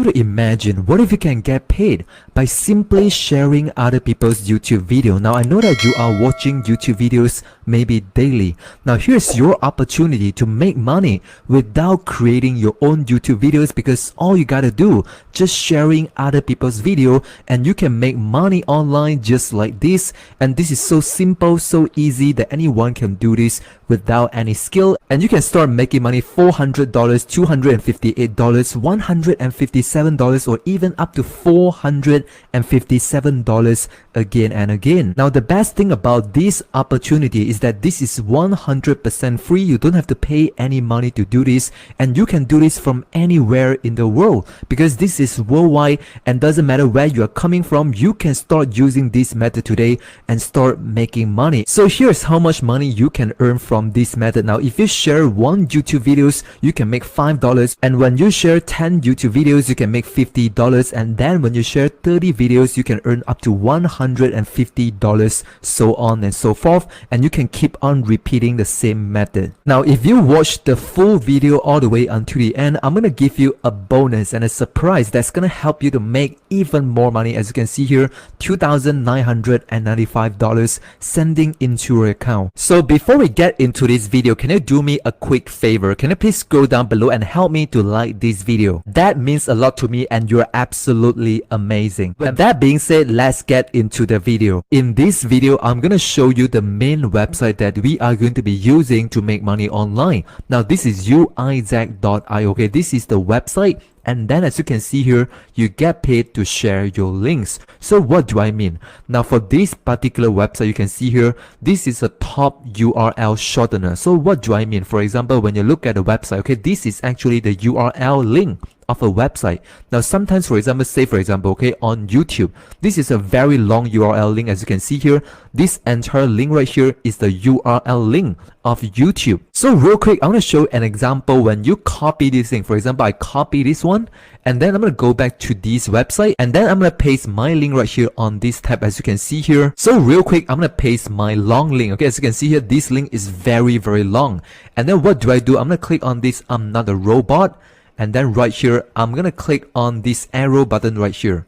to imagine, what if you can get paid by simply sharing other people's YouTube video? Now I know that you are watching YouTube videos maybe daily. Now here's your opportunity to make money without creating your own YouTube videos, because all you gotta do, just sharing other people's video, and you can make money online just like this. And this is so simple, so easy that anyone can do this without any skill, and you can start making money $400, $258, $157, or even up to $457 again and again. Now the best thing about this opportunity is that this is 100% free. You don't have to pay any money to do this, and you can do this from anywhere in the world, because this is worldwide and doesn't matter where you are coming from. You can start using this method today and start making money. So here's how much money you can earn from this method. Now if you share 1 YouTube videos, you can make $5, and when you share 10 YouTube videos, you can make $50, and then when you share 30 videos, you can earn up to $150, so on and so forth, and you can keep on repeating the same method. Now if you watch the full video all the way until the end, I'm gonna give you a bonus and a surprise that's gonna help you to make even more money. As you can see here, $2,995 sending into your account. So before we get into this video, can you do me a quick favor? Can you please scroll down below and help me to like this video? That means a lot to me, and you're absolutely amazing. With that being said, let's get into the video. In this video, I'm gonna show you the main website that we are going to be using to make money online. Now this is uizac.io. Okay, this is the website. And then as you can see here, you get paid to share your links. So what do I mean? Now for this particular website, you can see here, this is a top URL shortener. So what do I mean? For example, when you look at the website, okay, this is actually the URL link of a website. Now sometimes, for example, okay, on YouTube, this is a very long URL link. As you can see here, this entire link right here is the URL link of YouTube. So real quick, I want to show an example when you copy this thing. For example, I copy this one, and then I'm going to go back to this website, and then I'm going to paste my link right here on this tab, as you can see here. So real quick, I'm going to paste my long link. Okay, as you can see here, this link is very, very long. And then what do? I'm going to click on this I'm not a robot. And then right here, I'm gonna click on this arrow button right here.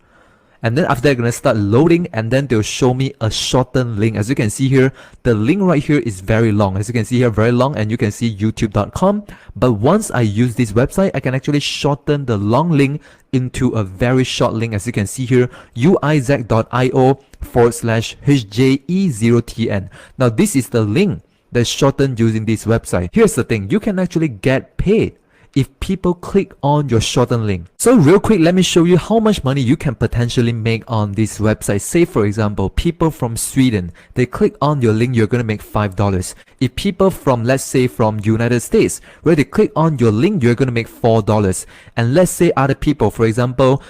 And then after that, I'm gonna start loading, and then they'll show me a shortened link. As you can see here, the link right here is very long. As you can see here, very long, and you can see youtube.com. But once I use this website, I can actually shorten the long link into a very short link. As you can see here, uizac.io/HJE0TN. Now this is the link that's shortened using this website. Here's the thing, you can actually get paid if people click on your shortened link. So real quick, let me show you how much money you can potentially make on this website. Say for example, people from Sweden, they click on your link, you're gonna make $5. If people from, let's say from United States, where they click on your link, you're gonna make $4. And let's say other people, for example,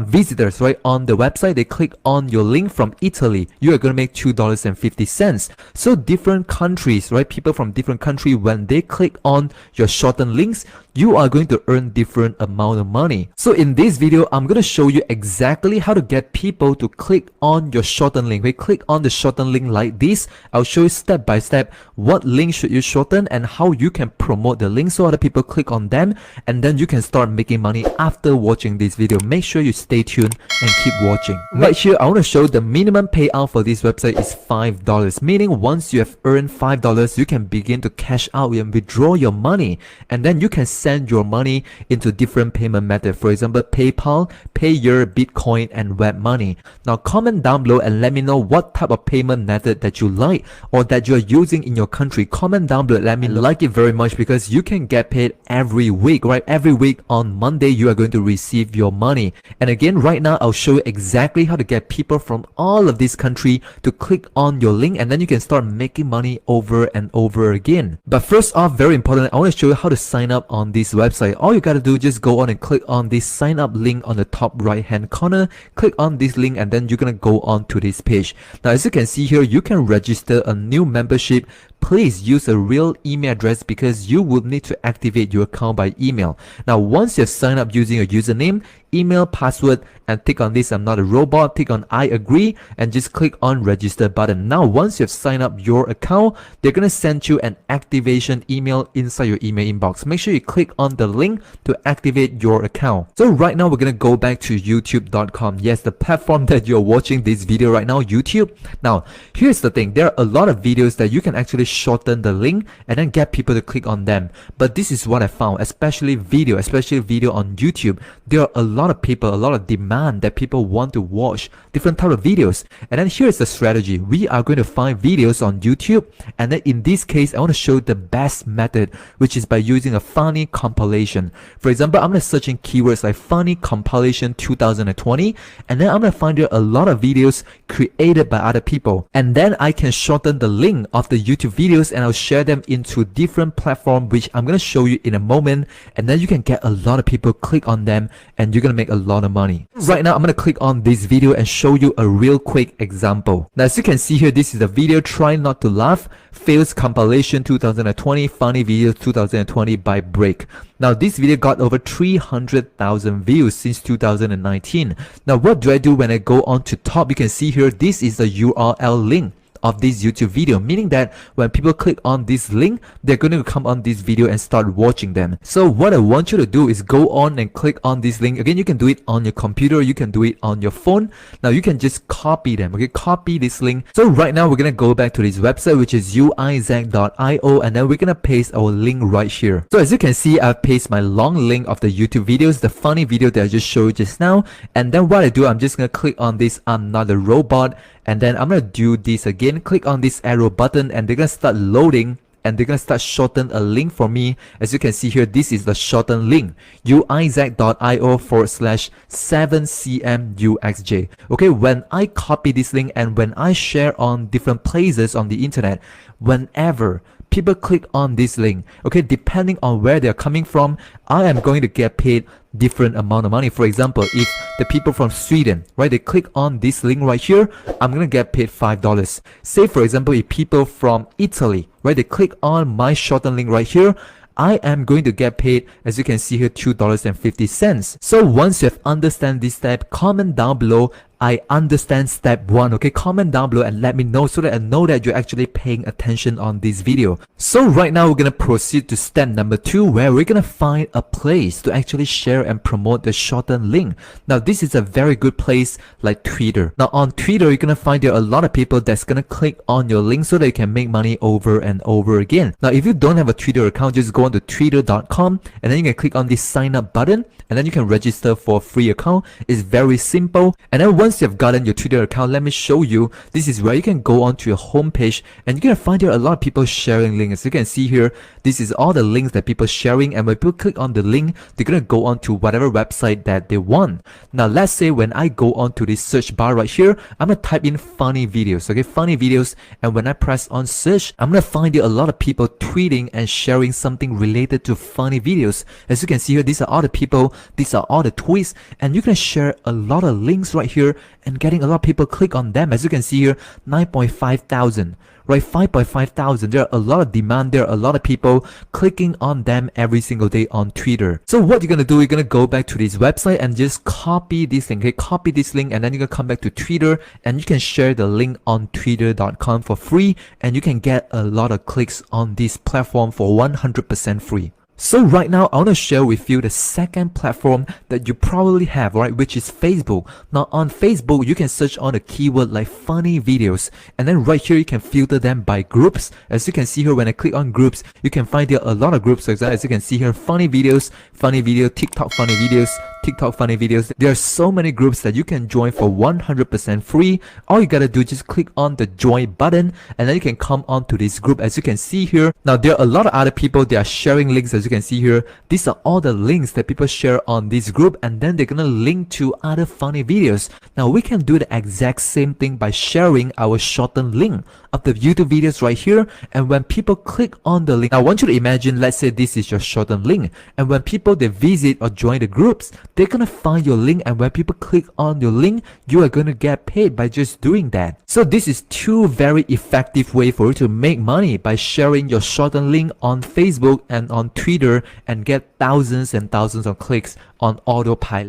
visitors, right, on the website, they click on your link from Italy, you are gonna make $2.50. So different countries, right, people from different countries, when they click on your shortened links, you are going to earn different amount of money. So in this video, I'm going to show you exactly how to get people to click on your shortened link. We click on the shortened link like this. I'll show you step by step what link should you shorten and how you can promote the link so other people click on them, and then you can start making money after watching this video. Make sure you stay tuned and keep watching. Right here, I want to show the minimum payout for this website is $5, meaning once you have earned $5, you can begin to cash out and withdraw your money, and then you can send your money into different payment methods. For example, PayPal, Payeer, Bitcoin, and web money. Now comment down below and let me know what type of payment method that you like or that you're using in your country. Comment down below, let me like it very much, because you can get paid every week, right? Every week on Monday, you are going to receive your money. And again, right now, I'll show you exactly how to get people from all of this country to click on your link, and then you can start making money over and over again. But first off, very important, I want to show you how to sign up on this website. All you gotta do is just go on and click on this sign up link on the top right hand corner. Click on this link, and then you're gonna go on to this page. Now as you can see here, you can register a new membership please use a real email address because you will need to activate your account by email. Now, once you've signed up using your username, email, password, and click on this I'm not a robot, click on I agree, and just click on register button. Now, once you've signed up your account, they're gonna send you an activation email inside your email inbox. Make sure you click on the link to activate your account. So right now we're gonna go back to youtube.com. Yes, the platform that you're watching this video right now, YouTube. Now, here's the thing, there are a lot of videos that you can actually shorten the link and then get people to click on them. But this is what I found, especially video on YouTube. There are a lot of people, a lot of demand that people want to watch different type of videos. And then here's the strategy. We are going to find videos on YouTube, and then in this case I want to show the best method, which is by using a funny compilation. For example, I'm going to search in keywords like funny compilation 2020, and then I'm going to find there a lot of videos created by other people, and then I can shorten the link of the YouTube videos and I'll share them into different platforms, which I'm going to show you in a moment, and then you can get a lot of people click on them and you're going to make a lot of money. Right now I'm going to click on this video and show you a real quick example. Now, as you can see here, this is the video Try Not to Laugh Fails Compilation 2020 Funny Videos 2020 by Break. Now, this video got over 300,000 views since 2019. Now, what do I do when I go on to top? You can see here, this is the URL link of this YouTube video, meaning that when people click on this link, they're going to come on this video and start watching them. So what I want you to do is go on and click on this link. Again, you can do it on your computer, you can do it on your phone. Now you can just copy them, okay? Copy this link. So right now we're going to go back to this website, which is uizac.io, and then we're going to paste our link right here. So as you can see, I've pasted my long link of the YouTube videos, the funny video that I just showed you just now. And then what I do, I'm just going to click on this I'm Not a Robot, and then I'm going to do this again, click on this arrow button, and they're going to start loading, and they're going to start shorten a link for me. As you can see here, this is the shortened link, uizac.io/7cmuxj. Okay, when I copy this link and when I share on different places on the internet, whenever people click on this link, okay, depending on where they're coming from, I am going to get paid different amount of money. For example, if the people from Sweden, right, they click on this link right here, I'm gonna get paid $5. Say for example, if people from Italy, right, they click on my shortened link right here, I am going to get paid, as you can see here, $2.50. So once you have understand this step, comment down below I understand step 1, okay? Comment down below and let me know so that I know that you're actually paying attention on this video. So right now we're gonna proceed to step number 2, where we're gonna find a place to actually share and promote the shortened link. Now this is a very good place like Twitter. Now on Twitter, you're gonna find there are a lot of people that's gonna click on your link so that you can make money over and over again. Now if you don't have a Twitter account, just go on to twitter.com and then you can click on this sign up button and then you can register for a free account. It's very simple. And then once you've gotten your Twitter account, let me show you. This is where you can go onto your homepage and you're gonna find there a lot of people sharing links. As you can see here, this is all the links that people sharing, and when people click on the link, they're gonna go on to whatever website that they want. Now let's say when I go on to this search bar right here, I'm gonna type in funny videos, okay, funny videos, and when I press on search, I'm gonna find there a lot of people tweeting and sharing something related to funny videos. As you can see here, these are all the people, these are all the tweets, and you can share a lot of links right here and getting a lot of people click on them. As you can see here, 9.5 thousand, right? 5.5 thousand. There are a lot of demand. There are a lot of people clicking on them every single day on Twitter. So what you're gonna do, you're gonna go back to this website and just copy this link, okay? Copy this link, and then you're gonna come back to Twitter and you can share the link on twitter.com for free, and you can get a lot of clicks on this platform for 100% free. So right now, I want to share with you the second platform that you probably have, right, which is Facebook. Now on Facebook, you can search on a keyword like funny videos, and then right here, you can filter them by groups. As you can see here, when I click on groups, you can find there a lot of groups. So as you can see here, funny videos, funny video, TikTok funny videos, TikTok funny videos. There are so many groups that you can join for 100% free. All you gotta do is just click on the join button and then you can come on to this group. As you can see here, now there are a lot of other people, they are sharing links. As you can see here, these are all the links that people share on this group, and then they're gonna link to other funny videos. Now we can do the exact same thing by sharing our shortened link. of the YouTube videos right here, and when people click on the link, I want you to imagine, let's say this is your shortened link, and when people they visit or join the groups, they're gonna find your link, and when people click on your link, you are gonna get paid by just doing that. So this is two very effective way for you to make money by sharing your shortened link on Facebook and on Twitter and get thousands and thousands of clicks on autopilot.